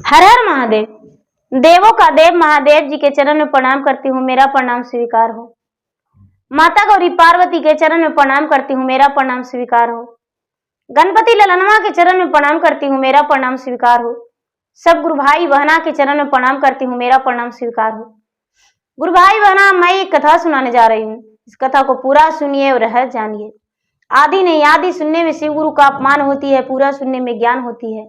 हर हर महादेव। देवों का देव महादेव जी के चरण में प्रणाम करती हूँ, मेरा प्रणाम स्वीकार हो। माता गौरी पार्वती के चरण में प्रणाम करती हूँ, मेरा प्रणाम स्वीकार हो। गणपति ललनवा के चरण में प्रणाम करती हूँ, मेरा प्रणाम स्वीकार हो। सब गुरु भाई बहना के चरण में प्रणाम करती हूँ, मेरा प्रणाम स्वीकार हो। गुरु भाई बहना, मैं एक कथा सुनाने जा रही हूँ। इस कथा को पूरा सुनिए और रहस्य जानिए। आदि नहीं आदि सुनने में शिव गुरु का अपमान होती है, पूरा सुनने में ज्ञान होती है।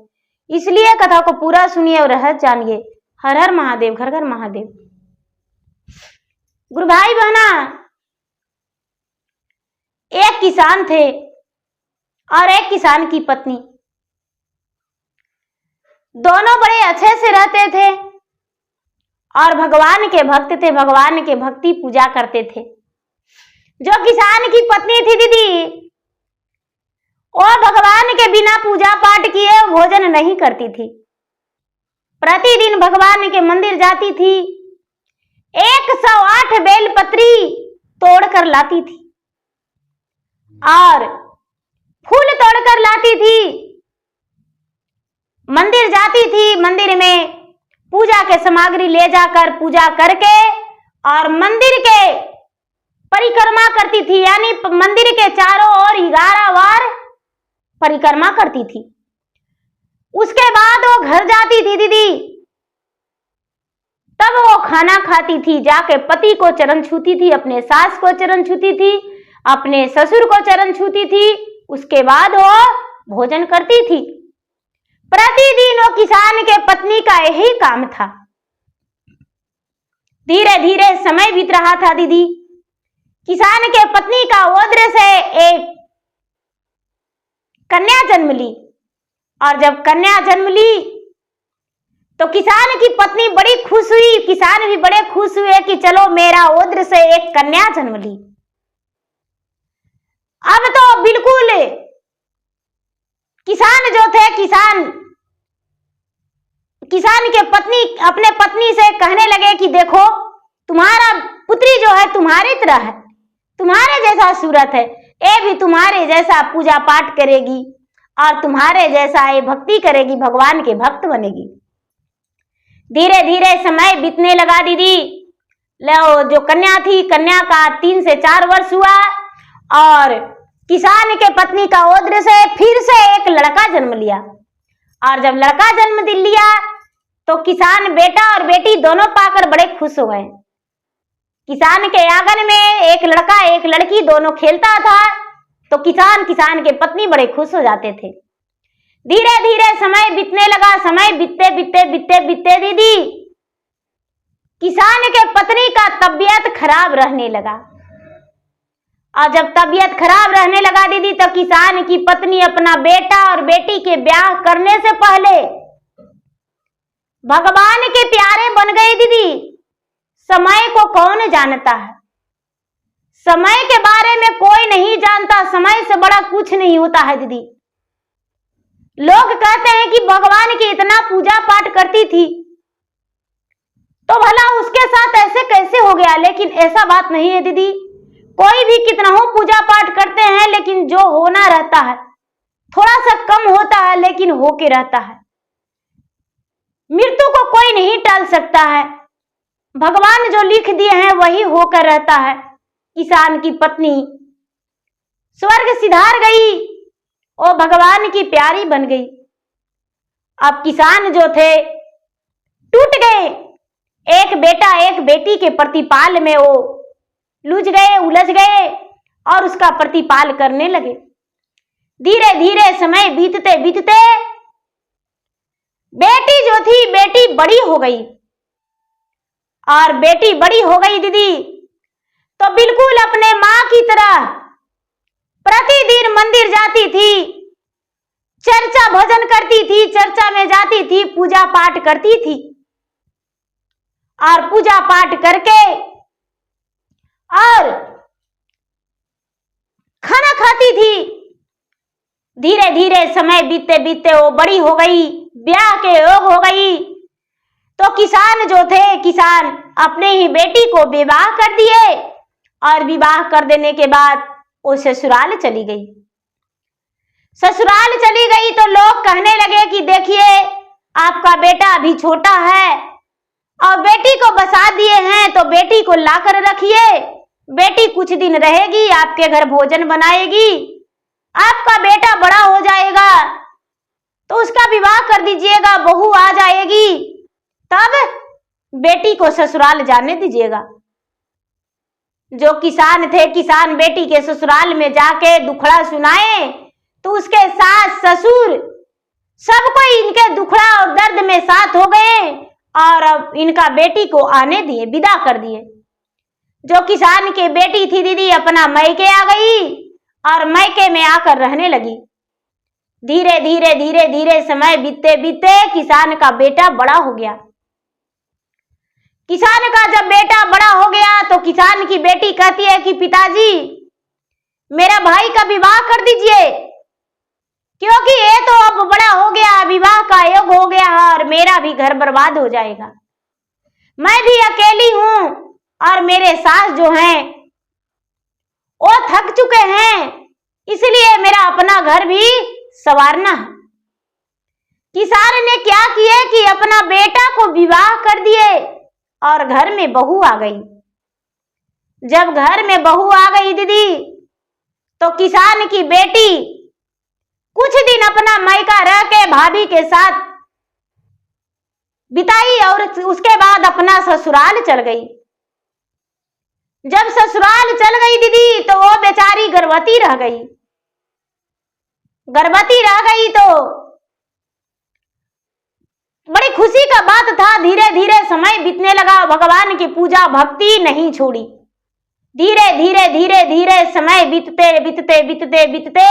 इसलिए कथा को पूरा सुनिए और रहस्य जानिए। हर हर महादेव, घर घर महादेव। गुरु भाई बहना, एक किसान थे और एक किसान की पत्नी। दोनों बड़े अच्छे से रहते थे और भगवान के भक्त थे, भगवान के भक्ति पूजा करते थे। जो किसान की पत्नी थी दीदी, वो भगवान के बिना पूजा पाठ किए भोजन नहीं करती थी। प्रतिदिन भगवान के मंदिर जाती थी, 108 बेलपत्री तोड़कर लाती थी और फूल तोड़कर लाती थी। मंदिर जाती थी, मंदिर में पूजा के सामग्री ले जाकर पूजा करके और मंदिर के परिक्रमा करती थी, यानी मंदिर के चारों ओर 11 बार परिक्रमा करती थी। उसके बाद वो घर जाती थी दीदी, तब वो खाना खाती थी, जाके पति को चरण छूती थी, अपने सास को चरण छूती थी, अपने ससुर को चरण छूती थी। उसके बाद वो भोजन करती थी। प्रतिदिन वो किसान के पत्नी का यही काम था। धीरे धीरे समय बीत रहा था दीदी। किसान के पत्नी का ओद्र से एक कन्या जन्म ली और जब कन्या जन्म ली तो किसान की पत्नी बड़ी खुश हुई, किसान भी बड़े खुश हुए कि चलो मेरा ओद्र से एक कन्या जन्म ली। अब तो बिल्कुल किसान जो थे, किसान के पत्नी अपने पत्नी से कहने लगे कि देखो, तुम्हारा पुत्री जो है तुम्हारी तरह है, तुम्हारे जैसा सूरत है, ये भी तुम्हारे जैसा पूजा पाठ करेगी और तुम्हारे जैसा ये भक्ति करेगी, भगवान के भक्त बनेगी। धीरे धीरे समय बीतने लगा दीदी। लो, जो कन्या थी, कन्या का 3 से 4 वर्ष हुआ और किसान के पत्नी का ओद्र से फिर से एक लड़का जन्म लिया। और जब लड़का जन्म लिया तो किसान बेटा और बेटी दोनों पाकर बड़े खुश हो गए। किसान के आंगन में एक लड़का एक लड़की दोनों खेलता था तो किसान के पत्नी बड़े खुश हो जाते थे। धीरे धीरे समय बीतने लगा। समय बीतते बीतते बीतते बीतते दीदी, किसान के पत्नी का तबीयत खराब रहने लगा। और जब तबीयत खराब रहने लगा दीदी, तो किसान की पत्नी अपना बेटा और बेटी के ब्याह करने से पहले भगवान के प्यारे बन गए दीदी। समय को कौन जानता है? समय के बारे में कोई नहीं जानता। समय से बड़ा कुछ नहीं होता है दीदी। लोग कहते हैं कि भगवान की इतना पूजा पाठ करती थी तो भला उसके साथ ऐसे कैसे हो गया, लेकिन ऐसा बात नहीं है दीदी। कोई भी कितना हो पूजा पाठ करते हैं, लेकिन जो होना रहता है थोड़ा सा कम होता है, लेकिन होके रहता है। मृत्यु को कोई नहीं टाल सकता है। भगवान जो लिख दिए हैं वही होकर रहता है। किसान की पत्नी स्वर्ग सिधार गई, वो भगवान की प्यारी बन गई। अब किसान जो थे टूट गए। एक बेटा एक बेटी के प्रतिपाल में वो लुझ गए, उलझ गए और उसका प्रतिपाल करने लगे। धीरे धीरे समय बीतते बीतते बेटी जो थी, बेटी बड़ी हो गई। और बेटी बड़ी हो गई दीदी, तो बिल्कुल अपने मां की तरह प्रतिदिन मंदिर जाती थी, चर्चा भजन करती थी, चर्चा में जाती थी, पूजा पाठ करती थी और पूजा पाठ करके और खाना खाती थी। धीरे धीरे समय बीतते बीतते वो बड़ी हो गई, ब्याह के योग हो गई। तो किसान जो थे, किसान अपने ही बेटी को विवाह कर दिए और विवाह कर देने के बाद वो ससुराल चली गई। ससुराल चली गई तो लोग कहने लगे कि देखिए, आपका बेटा अभी छोटा है और बेटी को बसा दिए हैं, तो बेटी को लाकर रखिए। बेटी कुछ दिन रहेगी, आपके घर भोजन बनाएगी। आपका बेटा बड़ा हो जाएगा तो उसका विवाह कर दीजिएगा, बहू आ जाएगी, तब बेटी को ससुराल जाने दीजिएगा। जो किसान थे, किसान बेटी के ससुराल में जाके दुखड़ा सुनाए तो उसके सास ससुर सब कोई इनके दुखड़ा और दर्द में साथ हो गए और अब इनका बेटी को आने दिए, विदा कर दिए। जो किसान की बेटी थी दीदी अपना मैके आ गई और मैके में आकर रहने लगी। धीरे धीरे धीरे धीरे समय बीतते बीतते किसान का बेटा बड़ा हो गया। किसान का जब बेटा बड़ा हो गया तो किसान की बेटी कहती है कि पिताजी मेरा भाई का विवाह कर दीजिए, क्योंकि ये तो अब बड़ा हो गया, विवाह का योग हो गया और मेरा भी घर बर्बाद हो जाएगा। मैं भी अकेली हूं और मेरे सास जो हैं वो थक चुके हैं, इसलिए मेरा अपना घर भी संवारना है। किसान ने क्या किया कि अपना बेटा को विवाह कर दिए और घर में बहू आ गई। जब घर में बहू आ गई दीदी तो किसान की बेटी कुछ दिन अपना मायका रह के भाभी के साथ बिताई और उसके बाद अपना ससुराल चल गई। जब ससुराल चल गई दीदी तो वो बेचारी गर्भवती रह गई। गर्भवती रह गई तो बड़ी खुशी का बात था। धीरे धीरे समय बीतने लगा, भगवान की पूजा भक्ति नहीं छोड़ी। धीरे धीरे धीरे धीरे समय बीतते बीतते बीतते बीतते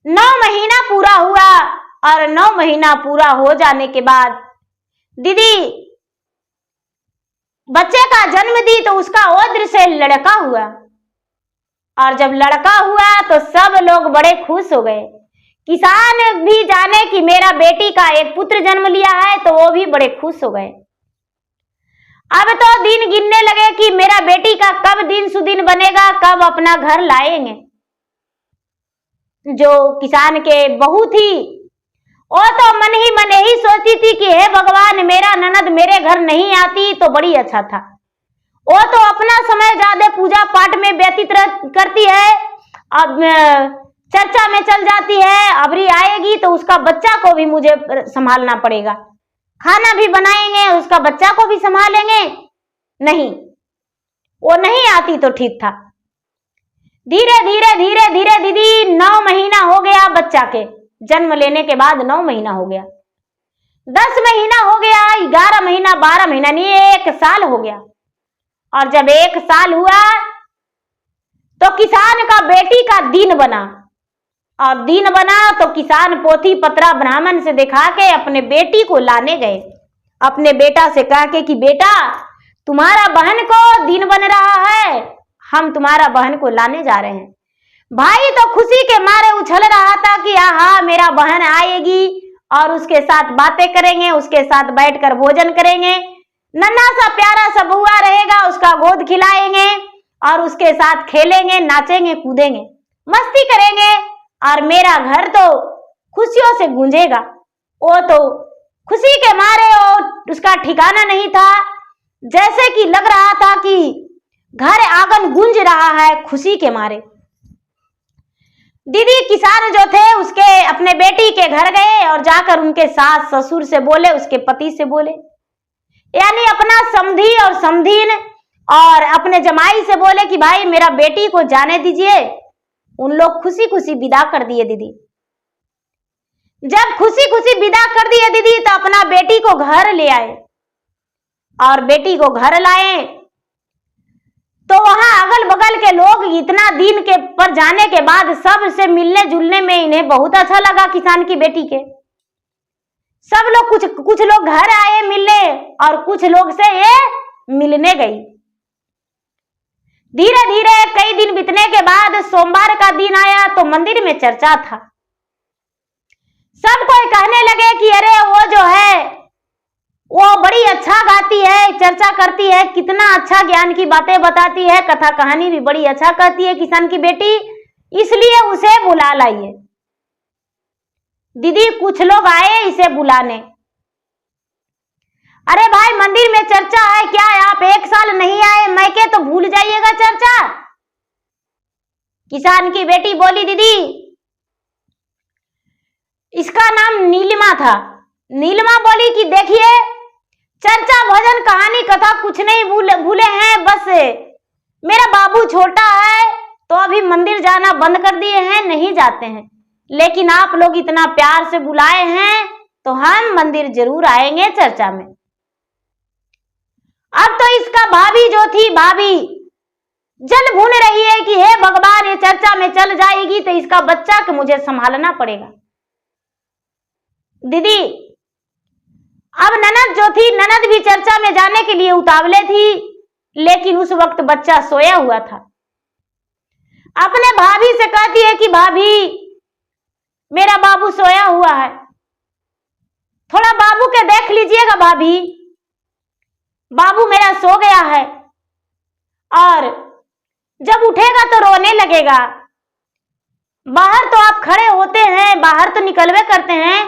9 महीना पूरा हुआ और 9 महीना पूरा हो जाने के बाद दीदी बच्चे का जन्म दी तो उसका ओद्र से लड़का हुआ और जब लड़का हुआ तो सब लोग बड़े खुश हो गए। किसान भी जाने कि मेरा बेटी का एक पुत्र जन्म लिया है तो वो भी बड़े खुश हो गए। अब तो दिन गिनने लगे कि मेरा बेटी का कब दिन सुदिन बनेगा, कब अपना घर लाएंगे। जो किसान के बहू थी वो तो मन ही मन यही सोचती थी कि हे भगवान मेरा ननद मेरे घर नहीं आती तो बड़ी अच्छा था। वो तो अपना समय ज्यादा पूजा पाठ में व्यतीत करती है, अब चर्चा में चल जाती है। अबरी आएगी तो उसका बच्चा को भी मुझे संभालना पड़ेगा, खाना भी बनाएंगे, उसका बच्चा को भी संभालेंगे। नहीं, वो नहीं आती तो ठीक था। धीरे धीरे धीरे धीरे दीदी 9 महीना हो गया, बच्चा के जन्म लेने के बाद 9 महीना हो गया, 10 महीना हो गया, 11 महीना, 12 महीना, नहीं 1 साल हो गया। और जब 1 साल हुआ तो किसान का बेटी का दिन बना और दिन बना तो किसान पोथी पत्रा ब्राह्मण से दिखा के अपने बेटी को लाने गए। अपने बेटा से कहा के कि बेटा तुम्हारा बहन को दिन बन रहा है, हम तुम्हारा बहन को लाने जा रहे हैं। भाई तो खुशी के मारे उछल रहा था कि हाँ मेरा बहन आएगी और उसके साथ बातें करेंगे, उसके साथ बैठकर भोजन करेंगे, नन्हा सा प्यारा सा बुआ रहेगा, उसका गोद खिलाएंगे और उसके साथ खेलेंगे, नाचेंगे, कूदेंगे, मस्ती करेंगे और मेरा घर तो खुशियों से गूंजेगा। वो तो खुशी के मारे और उसका ठिकाना नहीं था, जैसे कि लग रहा था कि घर आंगन गूंज रहा है खुशी के मारे। दीदी किसान जो थे उसके अपने बेटी के घर गए और जाकर उनके सास ससुर से बोले, उसके पति से बोले, यानी अपना समधी और समधीन और अपने जमाई से बोले कि भाई मेरा बेटी को जाने दीजिए। उन लोग खुशी खुशी विदा कर दिए दीदी। जब खुशी खुशी विदा कर दिए दीदी तो अपना बेटी को घर ले आए और बेटी को घर लाए तो वहां अगल बगल के लोग इतना दिन के पर जाने के बाद सब से मिलने जुलने में इन्हें बहुत अच्छा लगा। किसान की बेटी के सब लोग कुछ लोग घर आए मिलने और कुछ लोग से ये मिलने गई। धीरे धीरे कई दिन बीतने के बाद सोमवार का दिन आया तो मंदिर में चर्चा था। सब कोई कहने लगे कि अरे वो जो है वो बड़ी अच्छा गाती है, चर्चा करती है, कितना अच्छा ज्ञान की बातें बताती है, कथा कहानी भी बड़ी अच्छा कहती है किसान की बेटी, इसलिए उसे बुला लाइए। दीदी कुछ लोग आए इसे बुलाने। अरे भाई मंदिर में चर्चा है क्या? आप 1 साल नहीं आए मैके तो भूल जाइएगा चर्चा। किसान की बेटी बोली दीदी इसका नाम नीलिमा था। नीलिमा बोली कि देखिए चर्चा भजन कहानी कथा कुछ नहीं भूले हैं, बस मेरा बाबू छोटा है तो अभी मंदिर जाना बंद कर दिए हैं, नहीं जाते हैं, लेकिन आप लोग इतना प्यार से बुलाए हैं तो हम मंदिर जरूर आएंगे चर्चा में। अब तो इसका भाभी जो थी, भाभी जल भून रही है कि हे भगवान ये चर्चा में चल जाएगी तो इसका बच्चा को मुझे संभालना पड़ेगा। दीदी अब ननद जो थी, ननद भी चर्चा में जाने के लिए उतावले थी, लेकिन उस वक्त बच्चा सोया हुआ था। अपने भाभी से कहती है कि भाभी मेरा बाबू सोया हुआ है, थोड़ा बाबू के देख लीजिएगा भाभी, बाबू मेरा सो गया है और जब उठेगा तो रोने लगेगा। बाहर तो आप खड़े होते हैं, बाहर तो निकलवे करते हैं,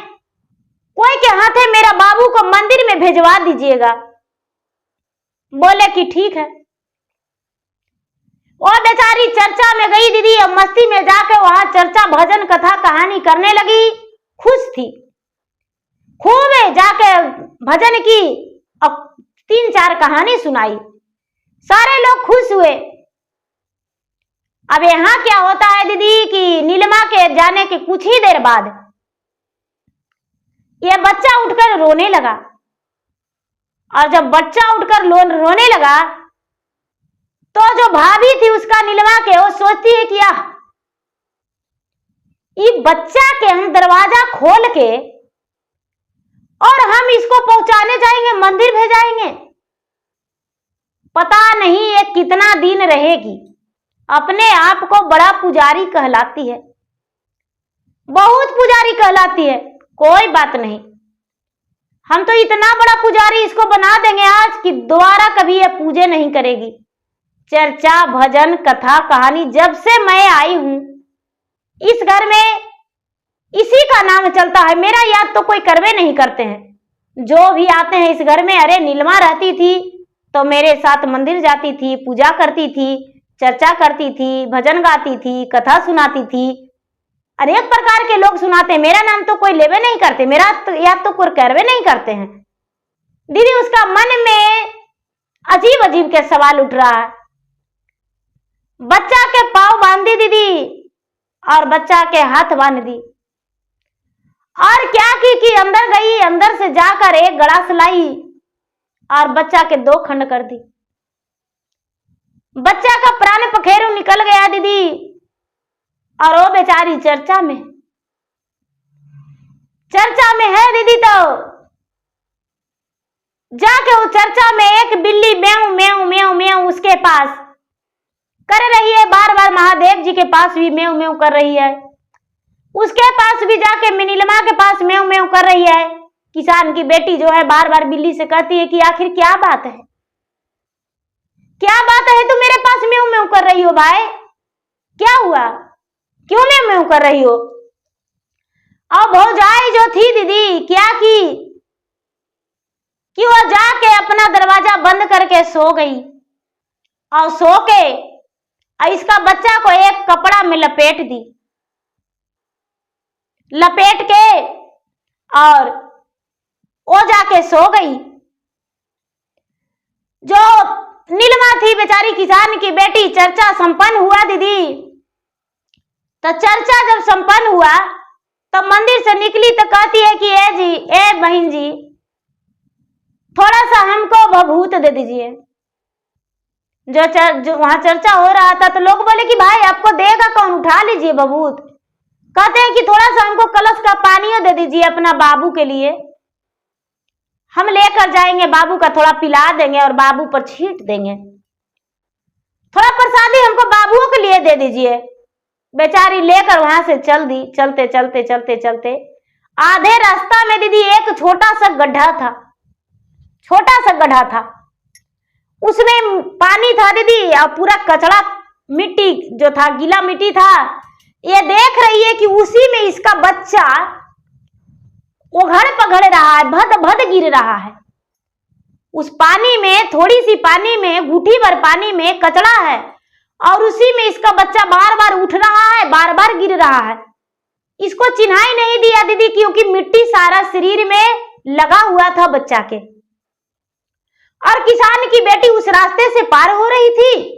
कोई के हाथे मेरा बाबू को मंदिर में भेजवा दीजिएगा। बोले कि ठीक है। वो बेचारी चर्चा में गई दीदी, अब मस्ती में जाकर वहां चर्चा भजन कथा कहानी करने लगी, खुश थी, खूब जाके भजन की और 3-4 कहानी सुनाई, सारे लोग खुश हुए। अब यहां क्या होता है दीदी कि नीलिमा के जाने के कुछ ही देर बाद यह बच्चा उठकर रोने लगा, और जब बच्चा उठकर रोने लगा तो जो भाभी थी उसका नीलिमा के, वो सोचती है कि ये बच्चा के हम दरवाजा खोल के और हम इसको पहुंचाने जाएंगे, मंदिर भेजाएंगे, पता नहीं ये कितना दिन रहेगी। अपने आप को बड़ा पुजारी कहलाती है, बहुत पुजारी कहलाती है, कोई बात नहीं, हम तो इतना बड़ा पुजारी इसको बना देंगे आज कि दोबारा कभी ये पूजे नहीं करेगी। चर्चा भजन कथा कहानी जब से मैं आई हूं इस घर में इसी का नाम चलता है, मेरा याद तो कोई करवे नहीं करते हैं। जो भी आते हैं इस घर में, अरे नीलिमा रहती थी तो मेरे साथ मंदिर जाती थी, पूजा करती थी, चर्चा करती थी, भजन गाती थी, कथा सुनाती थी, अनेक प्रकार के लोग सुनाते हैं, मेरा नाम तो कोई लेवे नहीं करते, मेरा तो याद तो कोई करवे नहीं करते हैं। दीदी उसका मन में अजीब अजीब के सवाल उठ रहा है। बच्चा के पाँव बांधी दीदी और बच्चा के हाथ बांध दी, और क्या की कि अंदर गई, अंदर से जाकर एक गड़ास लाई और बच्चा के 2 खंड कर दी। बच्चा का प्राण पखेरु निकल गया दीदी, और वो बेचारी चर्चा में है दीदी। तो जाके वो चर्चा में एक बिल्ली म्याऊं म्याऊं म्याऊं म्याऊं उसके पास कर रही है, बार बार महादेव जी के पास भी म्याऊं म्याऊं कर रही है, उसके पास भी जाके नीलिमा के पास म्याऊं म्याऊं कर रही है। किसान की बेटी जो है बार बार बिल्ली से कहती है कि आखिर क्या बात है, क्या बात है, तुम मेरे पास म्याऊं म्याऊं कर रही हो भाई, क्या हुआ, क्यों म्याऊं म्याऊं कर रही हो। और भौजाई जो थी दीदी क्या की कि वो जाके अपना दरवाजा बंद करके सो गई, और सो के इसका बच्चा को एक कपड़ा में लपेट दी, लपेट के और वो जाके सो गई। जो नीलिमा थी बेचारी किसान की बेटी, चर्चा संपन्न हुआ दीदी। तो चर्चा जब संपन्न हुआ तो मंदिर से निकली तो कहती है कि ए जी, ए बहन जी, थोड़ा सा हमको भभूत दे दीजिए। जो वहां चर्चा हो रहा था तो लोग बोले कि भाई आपको देगा कौन, उठा लीजिए भभूत। कहते हैं कि थोड़ा सा हमको कलश का पानी दे दीजिए अपना बाबू के लिए, हम लेकर जाएंगे, बाबू का थोड़ा पिला देंगे और बाबू पर छींट देंगे, थोड़ा प्रसादी हमको बाबुओं के लिए दे दीजिए। बेचारी लेकर वहां से चल दी। चलते चलते चलते चलते आधे रास्ता में दीदी एक छोटा सा गड्ढा था, छोटा सा गड्ढा था, उसमें पानी था दीदी, और पूरा कचड़ा मिट्टी जो था, गीला मिट्टी था। ये देख रही है कि उसी में इसका बच्चा उघड़ पघड़ रहा है, भद भद गिर रहा है। उस पानी में, थोड़ी सी पानी में, घुटी भर पानी में कचड़ा है और उसी में इसका बच्चा बार बार उठ रहा है, बार बार गिर रहा है। इसको चिन्हाई नहीं दिया दीदी, क्योंकि मिट्टी सारा शरीर में लगा हुआ था बच्चा के। और किसान की बेटी उस रास्ते से पार हो रही थी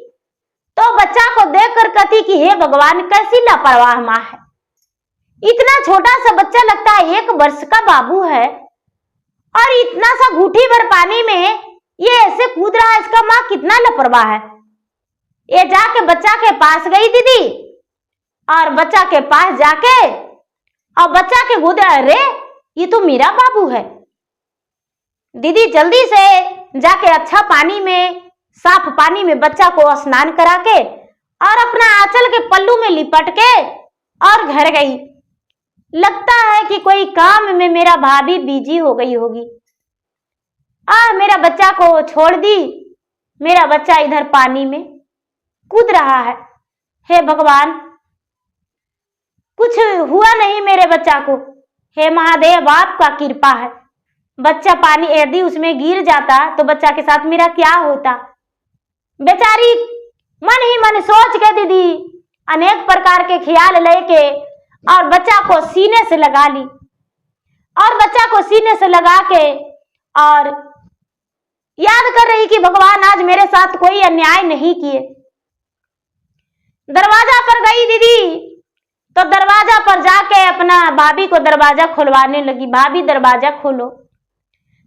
तो बच्चा को देखकर कहती कि हे भगवान, कैसी लापरवाह माँ है। इतना छोटा सा बच्चा, लगता है 1 वर्ष का बाबू है, और इतना सा घुटी भर पानी में ये ऐसे कूद रहा है। इसका माँ कितना लापरवाह है। ये जाके बच्चा के पास गई दीदी, और बच्चा के पास जाके और बच्चा के गोद, अरे ये तो मेरा बाबू है। दीदी जल्दी से जाके अच्छा पानी में, साफ पानी में बच्चा को स्नान करा के और अपना आंचल के पल्लू में लिपट के और घर गई। लगता है कि कोई काम में मेरा भाभी बिजी हो गई होगी। मेरा बच्चा को छोड़ दी, मेरा बच्चा इधर पानी में कूद रहा है। हे भगवान, कुछ हुआ नहीं मेरे बच्चा को। हे महादेव, आपका कृपा है। बच्चा पानी, यदि उसमें गिर जाता तो बच्चा के साथ मेरा क्या होता। बेचारी मन ही मन सोच के दीदी अनेक प्रकार के ख्याल लेके और बच्चा को सीने से लगा ली, और बच्चा को सीने से लगा के और याद कर रही कि भगवान आज मेरे साथ कोई अन्याय नहीं किए। दरवाजा पर गई दीदी, तो दरवाजा पर जाके अपना भाभी को दरवाजा खुलवाने लगी। भाभी दरवाजा खोलो,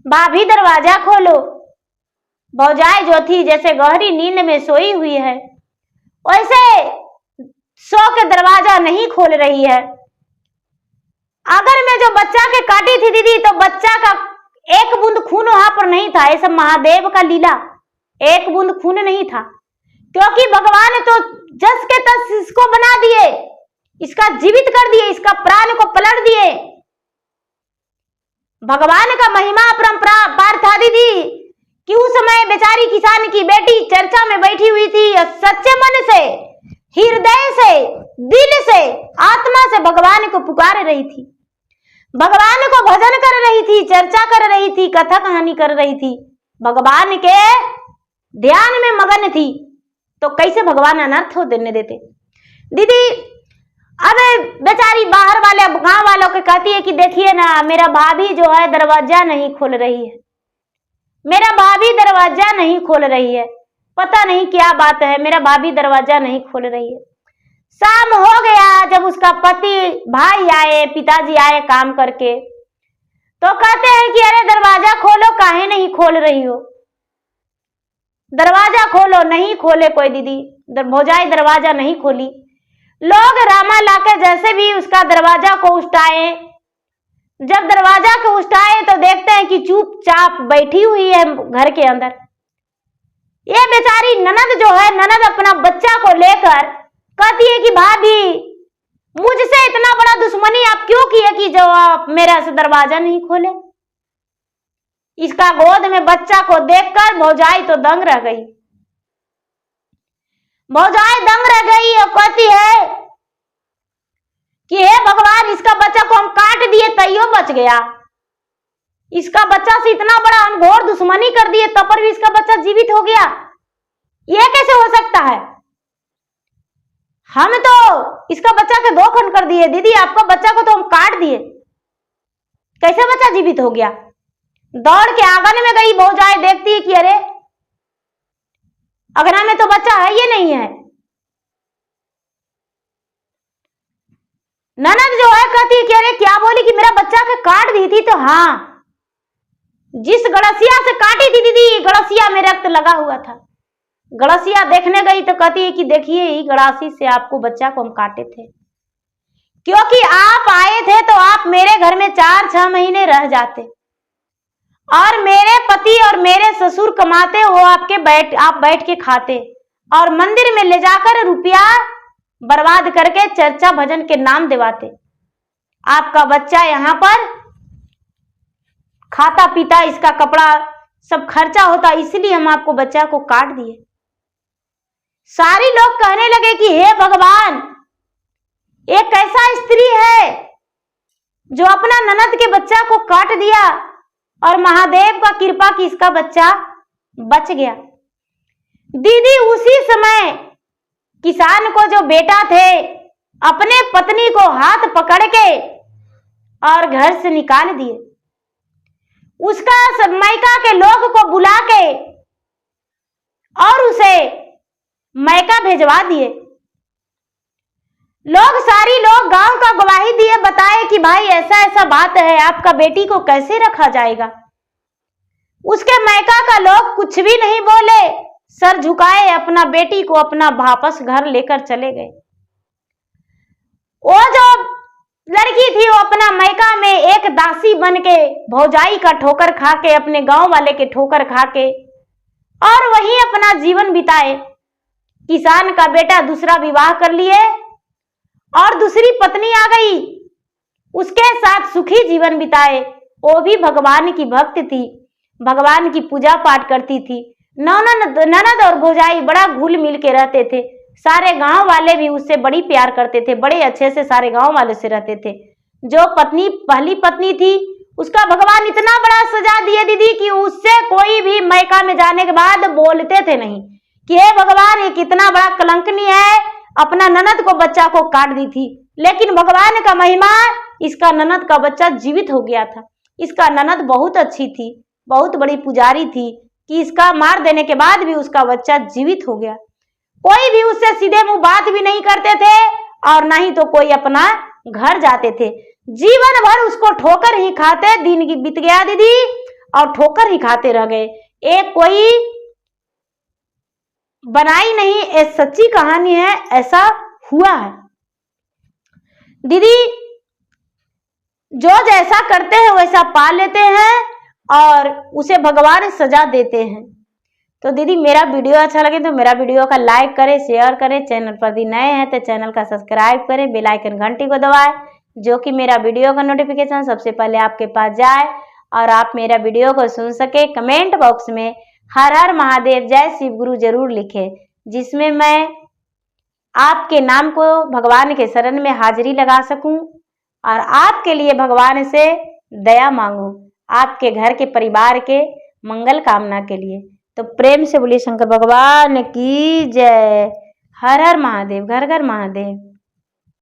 भाभी दरवाजा खोलो। भौजाई जो थी जैसे गहरी नींद में सोई हुई है, वैसे सो के दरवाजा नहीं खोल रही है। अगर मैं जो बच्चा के काटी थी दीदी, तो बच्चा का 1 बूंद खून वहां पर नहीं था। ये सब महादेव का लीला, 1 बूंद खून नहीं था, क्योंकि भगवान तो जस के तस इसको बना दिए, इसका जीवित कर दिए, इसका प्राण को पलट दिए। भगवान का महिमा अपरंपार था दीदी, कि उस समय बेचारी किसान की बेटी चर्चा में बैठी हुई थी, सच्चे मन से, हृदय से, दिल से, आत्मा से भगवान को पुकार रही थी, भगवान को भजन कर रही थी, चर्चा कर रही थी, कथा कहानी कर रही थी, भगवान के ध्यान में मगन थी। तो कैसे भगवान अनर्थ हो देने देते। दीदी अब बेचारी बाहर वाले गांव वालों को कहती है कि देखिए ना, मेरा भाभी जो है दरवाजा नहीं खोल रही है, मेरा भाभी दरवाजा नहीं खोल रही है, पता नहीं क्या बात है, मेरा भाभी दरवाजा नहीं खोल रही है। शाम हो गया, जब उसका पति भाई आए, पिताजी आए काम करके, तो कहते हैं कि अरे दरवाजा खोलो, काहे नहीं खोल रही हो, दरवाजा खोलो। नहीं खोले कोई दीदी, भौजाई दरवाजा नहीं खोली। लोग रामा लाके जैसे भी उसका दरवाजा को उठाए, जब दरवाजा को उठाए तो देखते हैं कि चुपचाप बैठी हुई है घर के अंदर। ये बेचारी ननद जो है, ननद अपना बच्चा को लेकर कहती है कि भाभी, मुझसे इतना बड़ा दुश्मनी आप क्यों किए कि जो आप मेरा से दरवाजा नहीं खोले। इसका गोद में बच्चा को देखकर भौजाई तो दंग रह गई। भौजाई दंग रह गई और कहती है कि हे भगवान, इसका बच्चा को हम काट दिए तैयो बच गया, इसका बच्चा से इतना बड़ा हम घोर दुश्मनी कर दिए तब पर भी इसका बच्चा जीवित हो गया, यह कैसे हो सकता है। हम तो इसका बच्चा के 2 खंड कर दिए दीदी, आपका बच्चा को तो हम काट दिए, कैसे बच्चा जीवित हो गया। दौड़ के आंगन में गई भौजाई, देखती है कि अरे अगना में तो बच्चा है ये नहीं है। ननद जो है कहती है कि अरे क्या बोली कि मेरा बच्चा के काट दी थी। तो हाँ, जिस गड़सिया से काटी थी दीदी, गड़सिया में रक्त लगा हुआ था। गड़सिया देखने गई तो कहती है कि देखिए, ही गड़ासी से आपको बच्चा को हम काटे थे, क्योंकि आप आए थे तो आप मेरे घर में 4-6 महीने रह जाते, और मेरे पति और मेरे ससुर कमाते, वो आप बैठ के खाते, और मंदिर में ले जाकर रुपया बर्बाद करके चर्चा भजन के नाम दिवाते। आपका बच्चा यहाँ पर खाता पीता, इसका कपड़ा सब खर्चा होता, इसलिए हम आपको बच्चा को काट दिए। सारी लोग कहने लगे कि हे भगवान, ये कैसा स्त्री है, जो अपना ननद के बच्चा को काट दिया और महादेव का कृपा की इसका बच्चा बच गया। दीदी उसी समय किसान को जो बेटा थे अपने पत्नी को हाथ पकड़ के और घर से निकाल दिए। उसका सब मायका के लोग को बुला के और उसे मायका भेजवा दिए। सारी लोग गांव का गवाही दिए, बताए कि भाई ऐसा ऐसा बात है, आपका बेटी को कैसे रखा जाएगा। उसके मायका का लोग कुछ भी नहीं बोले, सर झुकाए अपना बेटी को अपना वापस घर लेकर चले गए। वो जो लड़की थी वो अपना मायका में एक दासी बन के भौजाई का ठोकर खा के, अपने गांव वाले के ठोकर खा के और वहीं अपना जीवन बिताए। किसान का बेटा दूसरा विवाह कर लिए और दूसरी पत्नी आ गई, उसके साथ सुखी जीवन बिताए। वो भी भगवान की भक्त थी, भगवान की पूजा पाठ करती थी। ननद और भौजाई बड़ा घुल मिल के रहते थे। सारे गांव वाले भी उससे बड़ी प्यार करते थे, बड़े अच्छे से सारे गांव वाले से रहते थे। जो पत्नी पहली पत्नी थी उसका भगवान इतना बड़ा सजा दिए दीदी कि उससे कोई भी मायका में जाने के बाद बोलते थे नहीं कि हे भगवान ये कितना बड़ा कलंकनी है, अपना ननद को बच्चा को काट दी थी। लेकिन भगवान का महिमा, इसका ननद का बच्चा जीवित हो गया था। इसका ननद बहुत अच्छी थी, बहुत बड़ी पुजारी थी कि इसका मार देने के बाद भी उसका बच्चा जीवित हो गया। कोई भी उससे सीधे मुंह बात भी नहीं करते थे और ना ही तो कोई अपना घर जाते थे। जीवन भर उसको ठोकर ही खाते, दिन की बीत गया दीदी और ठोकर ही खाते रह गए। एक कोई बनाई नहीं, ये सच्ची कहानी है, ऐसा हुआ है दीदी। जो जैसा करते हैं वैसा पा लेते हैं और उसे भगवान सजा देते हैं। तो दीदी मेरा वीडियो अच्छा लगे तो मेरा वीडियो का लाइक करें, शेयर करें। चैनल पर यदि नए हैं तो चैनल का सब्सक्राइब करें, बेल आइकन घंटी को दबाएं, जो कि मेरा वीडियो का नोटिफिकेशन सबसे पहले आपके पास जाए और आप मेरा वीडियो को सुन सके। कमेंट बॉक्स में हर हर महादेव जय शिव गुरु जरूर लिखें, जिसमें मैं आपके नाम को भगवान के शरण में हाजिरी लगा सकूं और आपके लिए भगवान से दया मांगूं, आपके घर के परिवार के मंगल कामना के लिए। तो प्रेम से बोलिए शंकर भगवान की जय। हर हर महादेव, घर घर महादेव।